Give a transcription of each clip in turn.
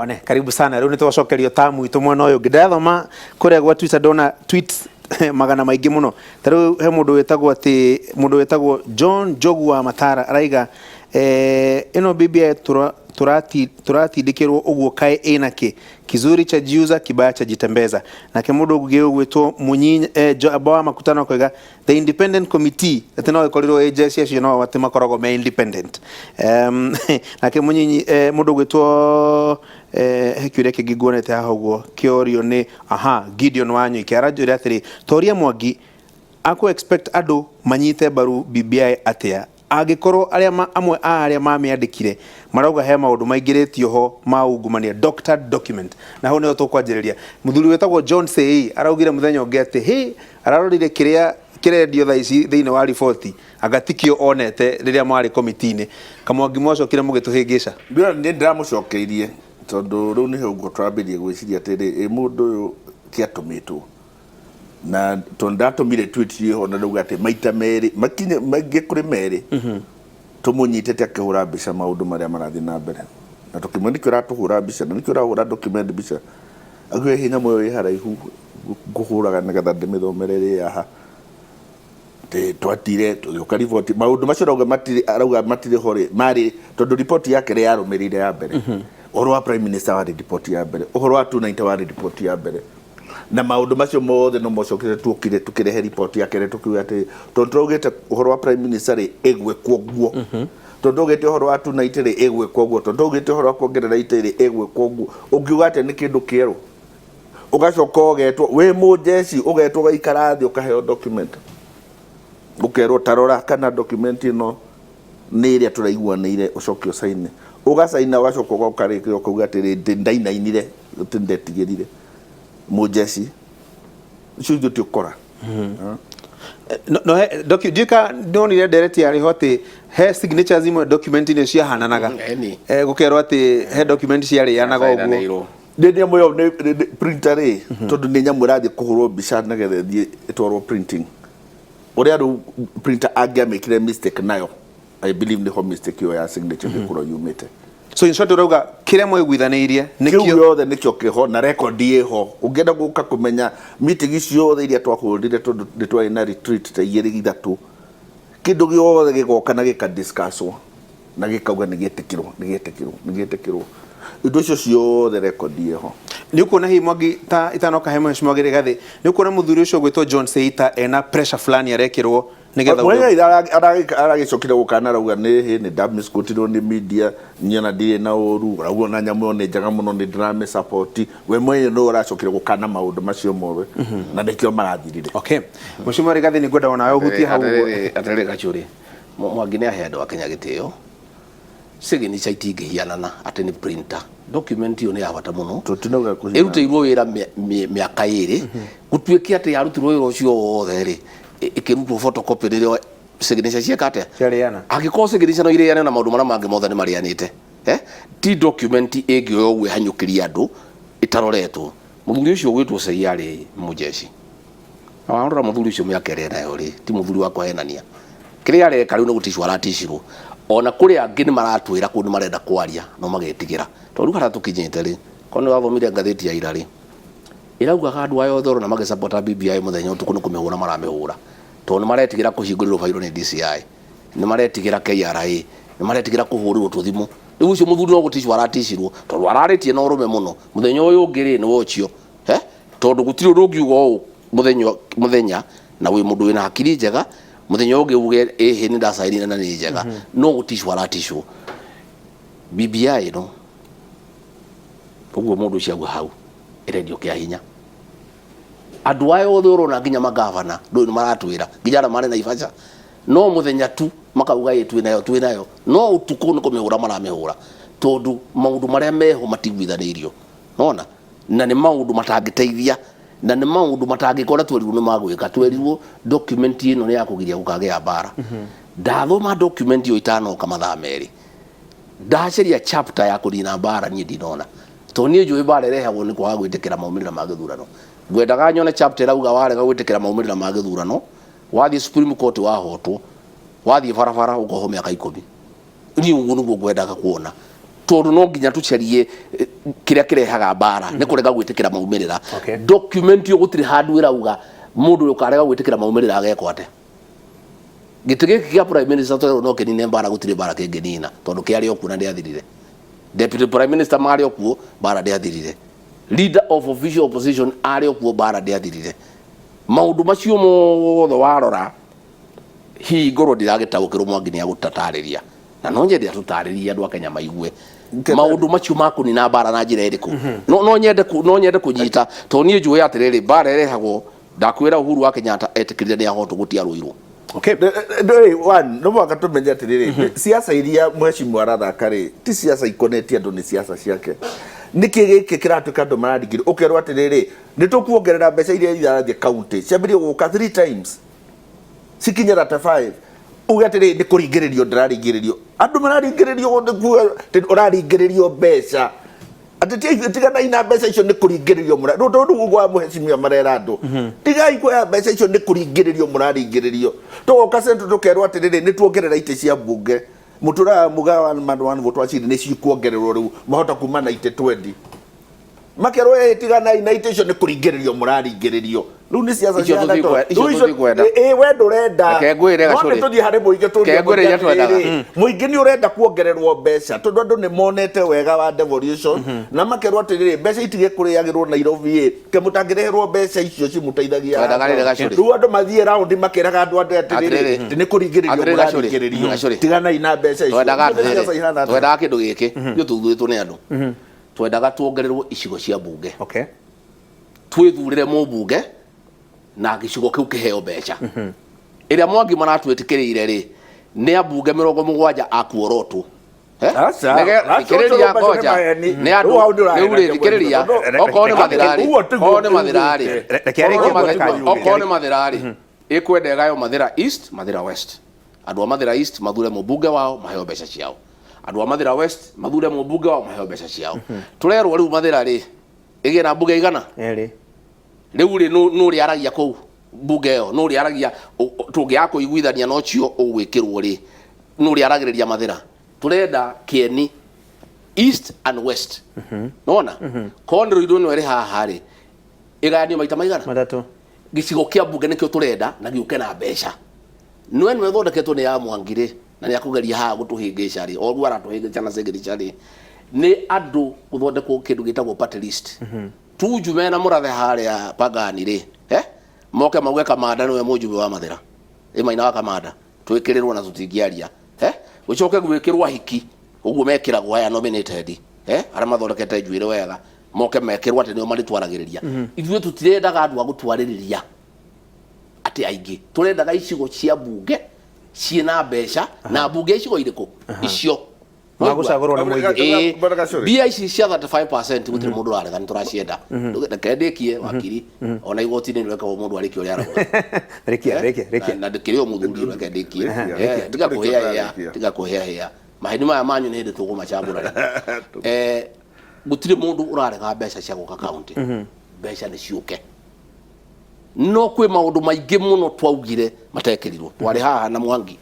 One karibu sana riu nitwacokerio tamu itu mwena uyu ngidathoma kuria gwa Twitter ndona tweets magana maingi muno tariu he mundu wetagwo John Jogu wa Matara araiga ino BBI turatindikirwo uguo kae inaki kizuri cha jiuza kibaya cha jitembeza na kimundu ugugio gwitwo munyinya abawa makutano kwega the independent committee atino ikoriro agency acio no watima korogo me independent na kimunyinyi mundu gwitwo hekiure kigiguonete haha uguo kiorio ni Gideon Wanyu ikiarajuri atiri Toria Mwangi ako expect adu manyite baru BBI atia agikorwo amwe aria mamiandikire marauga he maundu maingiritio ho maungumania doctored document na ho ne tukwanjiriria muthuri wetagwo John Sei araugire muthenya ungi ati ararorire kirendio tha ici thiini wa riboti agatikio onete riria mari committee-ini Kamwangi mwacokire mugituhingica ndio ni ndiramucokeirie tondu riu ni uguo twambirie gwiciria atiri mundu uyu kiatumitwo na tondatumire tweet iyo na ndauga ati maita meri makinye magi kuri meri tumunyitete akihura mbica maundu maria marathi na mbere na tukimwandikira tuhura mbica na nikira hura document mbica agwe hinya moyo haraihu guhuraga nigetha ndimithomerere aha te twatire tuyoka report maundu macio arauga matire hore mari tondu report yake ri yarumirire ya mbere uhoro wa prime minister wa report ya mbere uhoro wa 290 wa report ya mbere na maundu macio mothe no mocokire tukirehe report yake re tukiuga ati tondu ugite uhoro wa prime minister ri egwe kwoguo tondu ugite uhoro wa 290 ri egwe kwoguo tondu ugite uhoro wa kuongerera ite ri egwe kwoguo ungiuga ati ni kindu kieru ugacoka ugetwo we mujeci ugetwo gaikara thi ukaheo document ukerwo tarora kana document ino ni iria turaiguanire ucokio saini ugasaina ugacoka ukarikio kuuga ati ndainainire tindetigirire mujeci ciugo tukora no dika ndonire direct ya rihoti he signatures imwe document ni cia hananaga gukerwo ati he document cia ri yanaga uguo ndenia moyo printer ri tondu ni nyamu rathi kuhurwo mbica nagethe thie itwarwo printing uria ru printer angiamekire mistake nayo I believe ni ho mistake yo ya signature kuro yumite so in short urauga kire mwiguithaniirie nikio yothe nikio kiho na record yeho ungenda guka kumenya meeting icio yothe iria twahurire tondu nditwa ina retreat ta igiri ithatu kindu giothe gigoka na gika discusswo na gikauga nigetekirwo indo icio ciothe record yeho ni ukuona hi Mwangi ta itanoka he mheshimiwa Githathi ni ukuona muthuri ucio gwitwo John Seita ena pressure fulani arekirwo nigetha aragicokire gukana rauga ni ndamiskutirwo ni media nyona ndire na uru rauga na nyamu ni njaga muno ni drama support we mwenye no aracokire gukana maundu macio mothe na ndikio marathirire okay mheshimiwa Githathi ni ngwenda ona yo hutia hau atarere gachuri Mwangi ni ahedo akenya gitio signature itingihianana ati ni printer document yo ni abata muno tutinauga kuhina irutirwo wira miaka iri gutuike ati yarutirwo wira ucio wothe ri ikirutwo photocopy ririo signature cia kate ciariana agiko signature no iriana na maundu maria mangi mothe ni marianite ti document egio gwe hanyukiria andu itaroretwo muthuri ucio gwitwo sei ari mujeci awarora muthuri ucio miaka iri nayo ri ti muthuri wakwa enania kiria areka riu no gutishwa ratishirwo ona kuri angi ni maratwira kundu marenda kwaria no magetigira tondu kana tukinyite ri kono wathomire ngatheti ya ira ri irauga kandu ayo thoro na magesapota BBI muthenya utuku ni kumehura maramehura tondu maretigira kuhingurirwo fairo ni DCI ni maretigira KRA ni maretigira kuhurirwo tuthimu riu ucio muthuri no gutishwa ratishirwo tondu araritie no rume muno muthenya uyu ngiri ni wocio tondu gutiri rungiugo muthenya na wi mundu wina hakiri njega muthenya ungi uge ni ndasairina na ni njega no gutishwa ratishwo BBI no uguo mundu ucio hau irendio kia hinya andu ayo othe urona nginya magavana ndu ni maratwira nginya mane na ibaca no muthenya tu makauga twinayo no utuku ni kumehura maramehura tondu maundu maria meho matigwithanirio nona na ni maundu matangiteithia na ni maundu matangikora twerirwo ni magwika twerirwo document ino ni ya kugiria gukagea bara ndathoma document yo itanoka mathaa meri ndaceria chapter ya kunina bara ni ndinona to nie njui bara irehagwo ni kwaga gwitikira maumirira ma githurano ngwendaga nyone chapter rauga warega gwitikira maumirira ma githurano wathi Supreme Court wahotwo wathi barabara ukoho miaka 10 ni uguo niguo ngwendaga kuona tondu no nginya tucarie kiria kirehaga mbara ni kurega gwitikira maumirira document yo gutiri handu irauga mundu ukarega gwitikira maumirira agekwo ate gitigi kia prime minister to no kenine mbara gutiri mbara kengenina tondu kiari okuna ndi athirire deputy prime minister mari okuo mbara ndi athirire leader of official opposition ari okuo mbara ndi athirire maundu macio mothe warora hingoro ndiragitaukirwo mwangi ni agutatariria na no nyende atutariria andu akenya maigue maundu macio makunina mbara na njira iriku no nyende kunyita to nie njue atiriri mbara irehagwo ndakwira Uhuru wa Kenyatta etikirire ni ahoto gutia ruiru. Okay, no mwaka tumenye atiriri siasa iria mheshimiwa arathaka ri ti siasa ikonetie andu ni siasa ciake niki giki kiratuka andu maradigire ukerwo atiriri nitukuongerera mbeca iria irathie county ciambirie guka 3 times sikinyera ta 5 ugatire ni kuringiririo ndiraringiririo andu mararingiririo uraringiririo mbeca ati tigana ina mbeca icio ni kuringiririo tondu gwa muheshimiwa marera andu tigai kwa mbeca icio ni kuringiririo muraringiririo tugoka centro tukerwo atiriri ni tuongerera ite cia mbunge mutura mugawa mandwani gutwaciri ni cikuongererwo riu mahota kuma na ite 20 makerwo tigana ina ite icio ni kuringiririo muraringiririo riu ni siasa cia ndato we ndurenda kengwire gacuri tuthie hari muingi kengwire ya twendaga muingi ni urenda kuongererwo mbeca tondu andu ni monete wega wa devolution na makerwo atiriri mbeca itige kuriagirwo Nairobi ke mutangireherwo mbeca icio cimuteithagia riu andu mathie round makeraga andu atiriri ni kuringiririo muraringiririo tigana ina mbeca icio twendaga kindu giki ndio tuthuitwo ni andu twendaga tuongererwo icigo cia mbunge twithurire mumbunge na gicigo kiu kiheo mbeca iria Mwangi maratwitikirire ri ni ambunge 70 akuorotu ikiriria koja ni andu riuri ikiriria okone mathirari okone mathirari ikwendega yo Mathira East Mathira West andu a Mathira East mathure mumbunge wao maheo mbeca ciao andu a Mathira West mathure mumbunge wao maheo mbeca ciao turerwo riu Mathira ri igira mbunge igana riu ri nuri aragia kou mbunge yo nuri aragia tungia kuiguithania no cio ugwikirwo ri nuri aragiriria Mathira turenda Kieni East and West nona kondro ido no ri haha ri igani maita maigana matatu gicigo kia mbunge nikio turenda na giuke na mbeca nwe nwe thondeketwo ni ya Mwangi ri na ni akugeria ha gutuhingica ri o gwara tuhingica na segerica ri ni andu guthondekwo kindu gitagwo party list tuju mena murathe haria pagani ri moke mauge kamanda niwe mujube wa Mathira imaina wa kamanda twikirirwo na tutingiaria ucoke gwikirwo hiki uguo mekiragwo aya nominated ara mathondekete njuire wega moke mekirwo ati nio maritwaragiriria ithuĩ tutirendaga andu a gutwaririria ati aingi turendaga icigo cia mbunge ciina mbeca na mbunge icigo iriku icio magucagurwo ni muingi bia ici cia 35% gutiri mundu arega ni turacienda ndekendekie wakiri ona igoti-ini niwekagwo mundu ariki uria arauga rekia na ndikirio muthuri ndekendekie tiga kuhea maheni maya manyu ni hindi tugumacambura gutiri mundu urarega mbeca cia guka county mbeca ni ciuke no kwi maundu maingi muno twaugire matekirirwo twari haha na Mwangi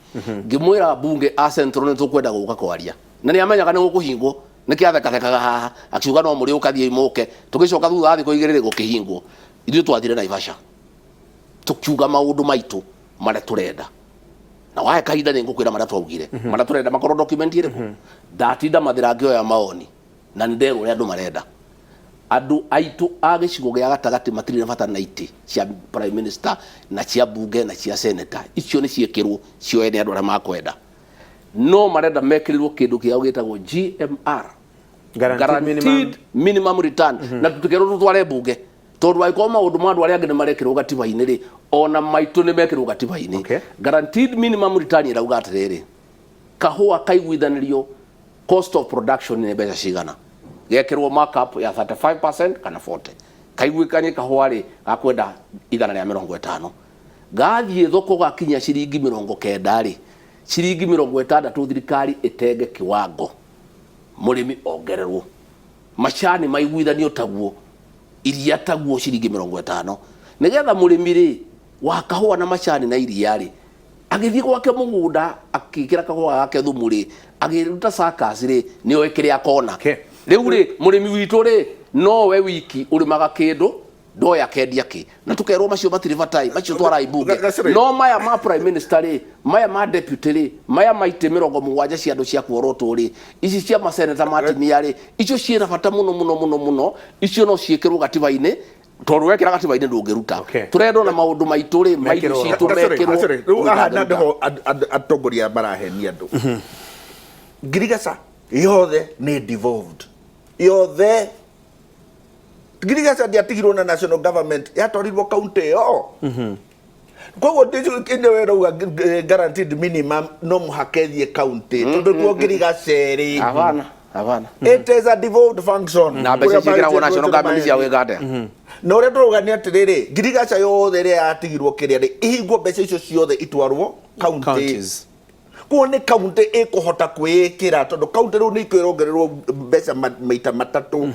ngimwira bunge a central ni tukwenda guka kwaria na ni amenyaga ni gukuhingwo ni kiathekathekaga haha akiuga no muri ukathie imuke tugicoka thutha thiko igirire gukihingwo ithuĩ twathire Naivasha tukiuga maundu maitu maria turenda na wae kahinda ni ngukwira maria twaugire maria turenda makorwo document iriku ndatinda Mathira ngioya maoni na nderwo ria andu marenda andu aitu a gicigo gia gatagati matiri na bata na iti cia prime minister na cia bunge na cia senator icio ni ciekirwo cio ene andu aria makwenda no marenda mekirirwo kindu kiao gitagwo GMR guaranteed minimum return na tutikero tutware bunge tondu waiko maundu ma andu aria angi ni marekirwo gatiba-ini ri ona maitu ni mekirwo gatiba-ini guaranteed minimum return irauga atiriri kahua kaiguithanirio cost of production ni mbeca cigana gekirwo markup ya 35% kana 40 kaiguikanye kahua ri gakwenda 150 gathie thoko gakinya ciringi 90 ri ciringi 60 thirikari itenge kiwango murimi ongererwo macani maiguithanio taguo iria taguo ciringi 50 nigetha murimi ri wa kahua na macani na iria ri agithii gwake mugunda akikira kahua gake thumu ri agiruta sakas ri nio ekire akona riu ri murimi witu ri no we wiki urimaga kindu ndoya kendia ki na tukerwo macio matirivatai macio twara ibunge no maya ma prime minister ri maya ma deputy ri maya maite 70 cia andu cia kuoroto ri ici cia maseneta matimia ri icio ciena bata muno icio no ciekirwo gatiba-ini tondu wekira gatiba-ini ndungiruta turenda na maundu maitu ri maitu citu mekirwo riu ahanda ndeho atongoria marahenia andu Girigaca yothe ni devolved yothe Girigaca ndiatigirwo na national government yatwarirwo county yo koguo ndicio wera guaranteed minimum no muhakethie county tondu tuo Girigaca ri Havana. It is a devolved function. Na mbeca ciĩkĩragwo national government cia Uganda. Na ũrĩa tũrũgania atĩrĩrĩ Girigaca yothe ĩrĩa yatigirwo kĩrĩa rĩ ihingwo mbeca icio ciothe itwarwo counties. Kuo nĩ county ĩkũhota kwĩĩkĩra tondũ county rĩu nĩ ikwĩrongererwo mbeca maita matatũ.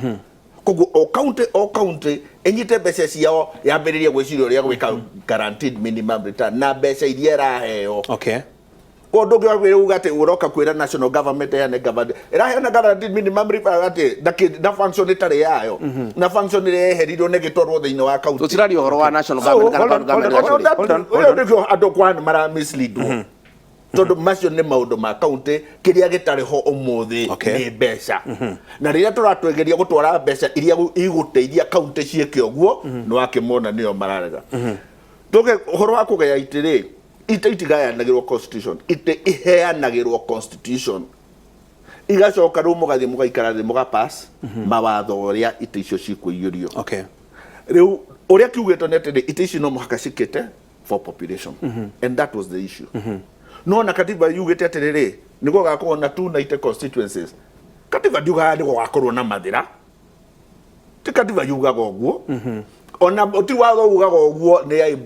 Koguo o county ĩnyite mbeca ciao yambĩrĩrie gwĩciria ũrĩa gwĩka guaranteed minimum return na mbeca iria ĩraheo. Okay. Kondo gwa kwĩruga atĩ ũroka kwĩra national government ya government ĩraheana guaranteed minimum return atĩ na function ĩtarĩ yayo na function ĩrĩa yeherirwo nĩ gĩtwarwo thĩinĩ wa county. Tũtiraria ũhoro wa national government kana government. Hold on. Andũ kwa mara mislead. Tondu macio nĩ maũndũ ma county kĩrĩa gĩtarĩ ho ũmũthĩ nĩ mbeca. Na rĩrĩa tũratwegeria gũtwara mbeca iria igũteithia county ciĩke ũguo nĩ wakĩmona nĩo mararega. Tuge ũhoro wa kũgaya itĩrĩ ite itigayanagirwo constitution ite iheanagirwo constitution igacoka rĩu mũgathiĩ mũgaikara thĩ mũgapass mawatho ũrĩa ite icio cikũiyũrio. Rĩu ũrĩa kiugĩtwo nĩ atĩ ite ici no mũhaka cikĩte for population and that was the issue. No na katiba yugĩte atĩrĩrĩ nĩguo gakorwo na 290 constituencies. Katiba ndiugaga nĩguo gakorwo na mathĩra ti katiba yugaga ũguo ona ti watho ugaga ũguo nĩ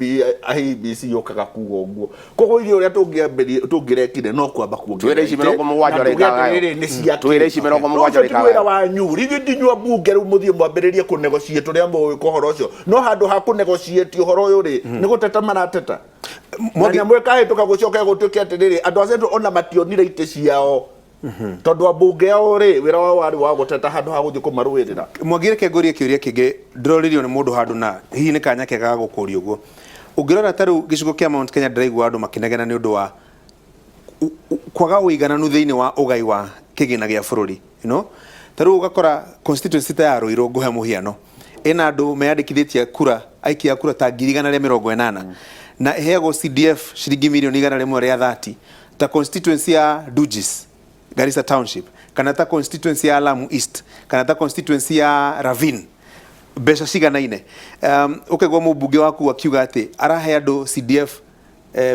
IEBC yokaga kuga ũguo koguo irio ũrĩa tũngĩrekire no kwamba kuongerera twĩre ici 70 rĩkaga twĩre ici 70 rĩkaga twĩra wanyu rĩu ndinyua bunge rĩu mũthiĩ mwambĩrĩrie kũnegotiate ũrĩa mũĩka ũhoro ũcio no handũ ha kũnegotiate ũhoro ũyũ rĩ nĩ gũteta marateta na mwĩkahĩtũka gũcoka gũtuĩke atĩrĩrĩ andũ acio ona mationire itĩ ciao tondu abunge ao ri wira wao wari wa guteta handu ha guthii kumarũĩrĩra. Mwagire kĩngũrie kĩũria kĩngĩ ndĩroririo nĩ mũndũ handu na hihi nĩ kanya kega gũkũria ũguo ũngĩrora ta rĩu gĩcigo kĩa Mount Kenya ndĩraigua andũ makĩnegena nĩ ũndũ wa kwaga ũigananu thĩinĩ wa ũgai wa kĩgĩna gĩa bũrũri ta rĩu ũgakora constituency ta ya Rũirũ ngũhe mũhiano ĩna andũ meyandĩkithĩtie kura aikia kura ta 180 na ĩheagwo CDF ciringi mirioni 100 rĩa 30 ta constituency ya Dugis Garissa Township kana ta constituency ya Lamu East kana ta constituency ya Ravine mbeca ciganaine ukegwa mũmbunge waku akiuga atĩ arahe andũ CDF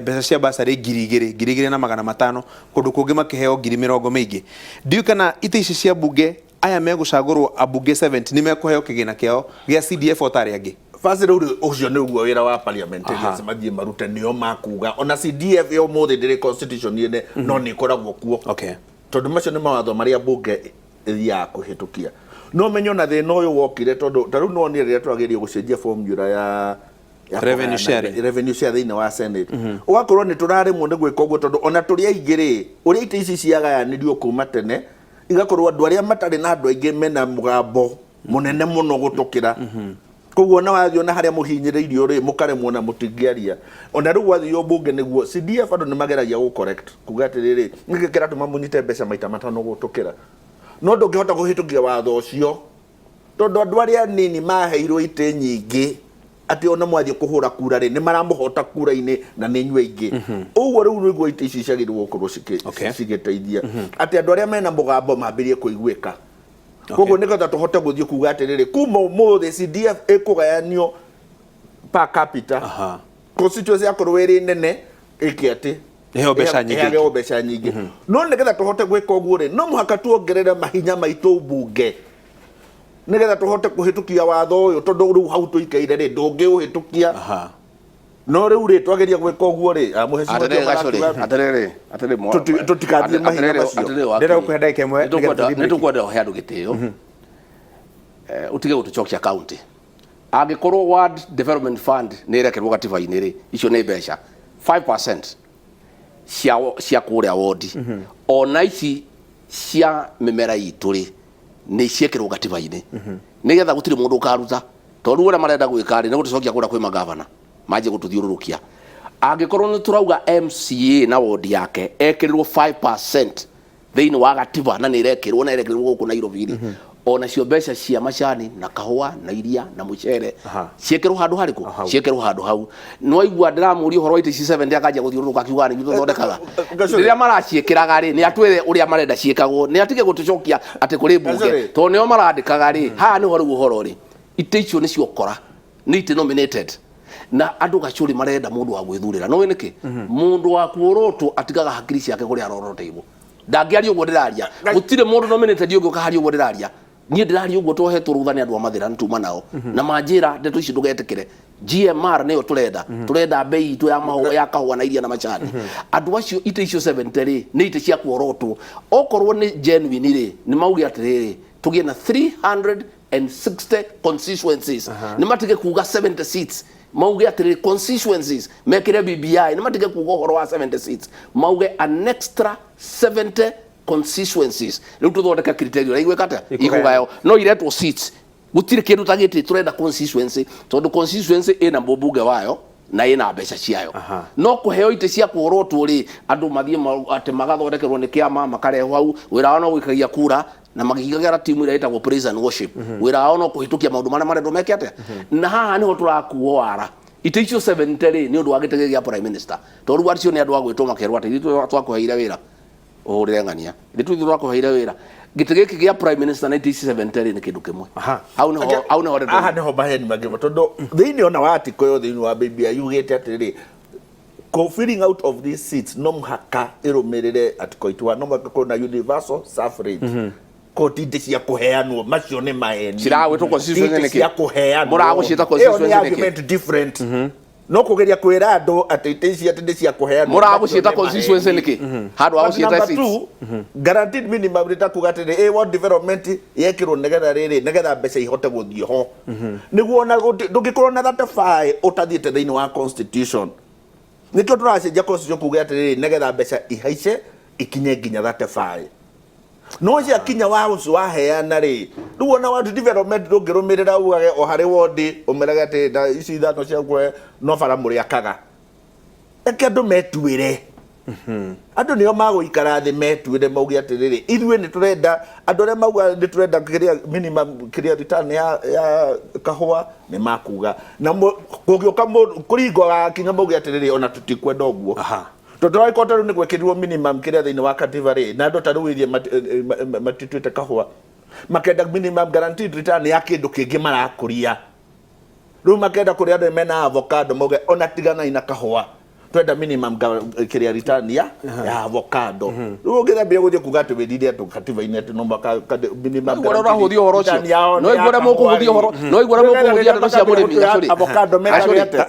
mbeca cia basarĩ 2,000 na 500 kũndũ kũngĩ makĩheo 20,000 maingĩ ndiũ kana ite ici cia bunge aya megũcagũrwo abunge 70 nĩ mekũheo kĩgĩna kĩao gĩa CDF otarĩ angĩ. Fasi rĩu ũcio nĩguo wĩra wa parliamentarians mathiĩ marute nĩo makuga ona CDF yo mũthĩ ndĩrĩ constitution yene no nĩ ĩkoragwo kuo. Tondu macio nĩ mawatho marĩa bunge ya kũhĩtũkia no menyo na thĩna ũyũ wokire tondu ta rĩu no nĩ rĩrĩa twageria gũcenjia formula ya revenue share thĩinĩ wa Senate ũgakorwo nĩ tũraremwo nĩ gwĩka ũguo tondu ona tũrĩ aingĩ rĩ ũrĩa ite ici ciagayanĩrio kuma tene igakorwo andũ arĩa matarĩ na andũ aingĩ mena mũgambo mũnene mũno gũtũkĩra koguo na wathiĩ ona harĩa mũhinyĩrĩirio rĩ mũkaremwo na mũtingĩaria ona rĩu wathiĩ bunge nĩguo CDF andũ nĩ mageragia gũ correct kuga atĩrĩrĩ nĩkĩ kĩratũma mũnyite mbeca maita matano gũtũkĩra no ndũngĩhota kũhĩtũkia watho ũcio tondũ andũ arĩa nini maheirwo itĩ nyingĩ atĩ ona mwathiĩ kũhũra kura rĩ nĩ maramũhota kura-inĩ na nĩ inyuĩ aingĩ ũguo rĩu nĩguo itĩ ici ciagĩrĩirwo gũkorwo cigĩteithia atĩ andũ arĩa mena mũgambo mambĩrie kũiguĩka. Koguo nĩgetha tũhote gũthiĩ kuga atĩrĩrĩ kuma ũmũthĩ CDF ĩkũgayanio per capita constituency yakorwo ĩrĩ nene ĩke atĩ ĩheo mbeca nyingĩ no nĩgetha tũhote gwĩka ũguo rĩ no mũhaka tuongerere mahinya maitũ bunge nĩgetha tũhote kũhĩtũkia watho ũyũ tondũ rĩu hau tũikaire rĩ ndũngĩũhĩtũkia no rĩu rĩ twageria gwĩka ũguo rĩ tũtikathiĩ mahinya macio ndĩrakwenda ikemwe nĩtũkwenda ũhe andũ gĩtĩo utige gũtũcokia county angĩkorwo ward development fund nĩ ĩrekerwo gatiba-inĩ rĩ icio nĩ mbeca 5% cia kuria wodi ona ici cia mimera itu ri ni ciekirwo gatiba-ini nigetha gutire mundu ukaruta tondu ura marenda gwika ri ni gutucokia kura kwi magavana maje gututhiururukia angikorwo ni turauga MCA na wodi yake ekirirwo 5% thiini wa gatiba na ni irekirwo guku Nairobi ona cio mbeca cia macani na kahua na iria na mucere ciekirwo handu hariku ciekirwo handu hau no igua ndiramuria uhoro wa iti 7 akaja guthiururuka akiuga ni guthondekaga riria maraciekiraga ri ni atwire uria marenda ciekagwo ni atige gutucokia ati kuri bunge to nio marandikaga ri ha ni horu uhoro ri ite icio ni ciokora ni ite nominated na andu gacuri marenda mundu wa gwithurira no weneke mundu wa kuoroto atigaga hakiri ciake kuri arorote ibo ndangiaria uguo ndiraria gutire mundu nominated uguo kaharia uguo ndiraria nie ndiraria uguo twohetwo rutha ni andu a mathira ntuma nao na manjira ndeto ici ndugetikire GMR niyo turenda bei itu ya kahua na iria na macani andu acio ite icio 70 ri ni ite cia kuorotwo okorwo ni genuine ri ni maugi atiriri tugie na 360 constituencies ni matige kuga 70 seats mauge atiriri constituencies mekire BBI ni matige kuga horo wa 70 seats mauge an extra 70 constituencies riu tuthondeka criteria igwekata igugayo no iretwo seats gutire kindu tagiti turenda constituency tondu constituency ina mbunge wayo na ina mbeca ciayo no kuheo ite cia kuorotwo ri andu mathie ati magathondekerwo ni kiama makarehwo hau wira no gwikagia kura na magigagira timu ira itagwo praise and worship wira wao no kuhitukia maundu maria marendo meke atia na haha niho turakuo wara ite icio 70 ri ni undu wa gitegeria prime minister tondu acio ni andu agwitwo makerwo ati twakuheire wira urengania ithu twakuheire wira gite giki gia prime minister 1970 ni kindu kimwe au neho baheni magima tondu thiini ona wa atiko yo thiini wa BBI yugite atiri filling out of these seats no mhaka irumirire atiko itwa no mhaka kuna universal suffrage koti ite cia kuheanwo macio ni maheni ciragwitwo constitution ni cia kuheanwo muragwicita constitution ni ki different no kugeria kwira andu ati ite ici ati cia kuheanwo muragwicita constitution ni ki handu wa gucita seats guaranteed minimum rita kugatire what development yekirwo negetha riri negetha mbeca ihote guthie ho niguo ona ndugikorwo na 35 utathiete thiini wa constitution nikio turacenjia constitution kuga atiri negetha mbeca ihaice ikinye nginya 35 no cia kinya wa ucio waheana ri riu ona wa development ndungirumirira uage o hari wodi umeraga ati ici ithano cia kwe no bara muri akaga eke andu metuire andu nio maguikara thi metuire maugi atiriri ithuĩ ni turenda andu aria mauga ni turenda kiria minimum kiria return ya kahua ni makuga na kugioka kuringo wa kinya maugi atiriri ona tutikwenda uguo tondu waikota riu ni gwekirirwo minimum kiria thiini wa katiba ri na andu taruirie matituite kahua makenda minimum guaranteed return ya kindu kingi marakuria riu makenda kuria andu mena avocado mauge ona tigana ina kahua twenda minimum kiria return ya avocado riu ungithambia guthie kuga ati wirire atu katiba-ini ati no maka minimum urahuthia uhoro ucio no igora mukuhuthia uhoro no igora mukuhuthia andu cia murimi gacuri avocado meka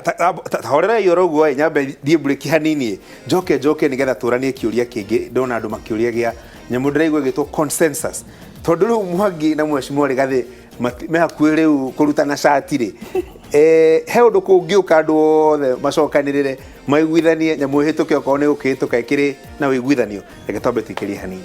ta horera yoro guo nyambe thie break hanini njoke nigetha turanie kiuria kingi ndona andu makiuria gia nyamu ndiraigua gitwo consensus tondu riu Mwangi na Mheshimiwa Rigathi me hakuhĩ rĩu kũrutana cati rĩ he ũndũ kũngĩũka andũ othe macokanĩrĩre maiguithanie nyamũ ĩhĩtũke okorwo nĩ gũkĩhĩtũka ĩkĩrĩ na ũiguithanio reke twambe tũikĩrie hanini.